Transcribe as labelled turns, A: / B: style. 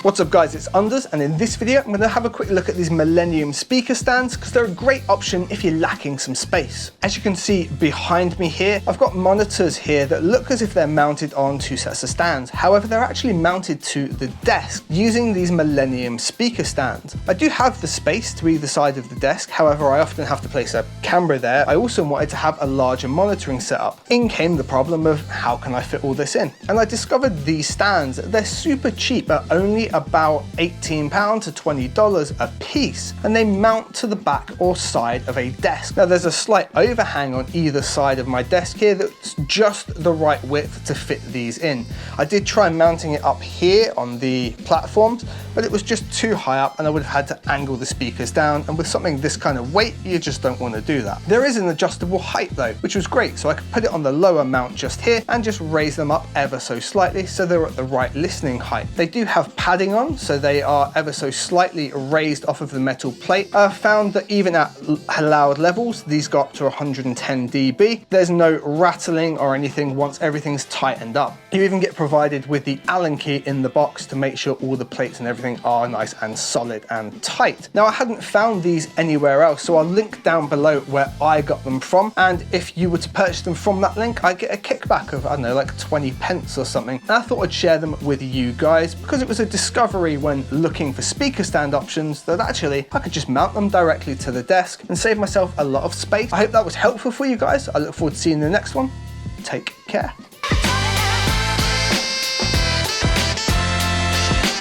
A: What's up guys, it's Unders, and in this video I'm going to have a quick look at these Millenium speaker stands because they're a great option if you're lacking some space. As you can see behind me here, I've got monitors here that look as if they're mounted on two sets of stands. However, they're actually mounted to the desk using these Millenium speaker stands. I do have the space to either side of the desk, however I often have to place a camera there. I also wanted to have a larger monitoring setup. In came the problem of how can I fit all this in? And I discovered these stands. They're super cheap at only about £18 to $20 a piece, and they mount to the back or side of a desk. Now there's a slight overhang on either side of my desk here that's just the right width to fit these in. I did try mounting it up here on the platforms, but it was just too high up and I would have had to angle the speakers down, and with something this kind of weight you just don't want to do that. There is an adjustable height though, which was great, so I could put it on the lower mount just here and just raise them up ever so slightly so they're at the right listening height. They do have padding on, so they are ever so slightly raised off of the metal plate. I found that even at loud levels, these go up to 110 dB. There's no rattling or anything once everything's tightened up. You even get provided with the Allen key in the box to make sure all the plates and everything are nice and solid and tight. Now I hadn't found these anywhere else, so I'll link down below where I got them from, and if you were to purchase them from that link, I get a kickback of, I don't know, like 20 pence or something. And I thought I'd share them with you guys because it was a discovery when looking for speaker stand options that actually I could just mount them directly to the desk and save myself a lot of space. I hope that was helpful for you guys. I look forward to seeing you in the next one. Take care.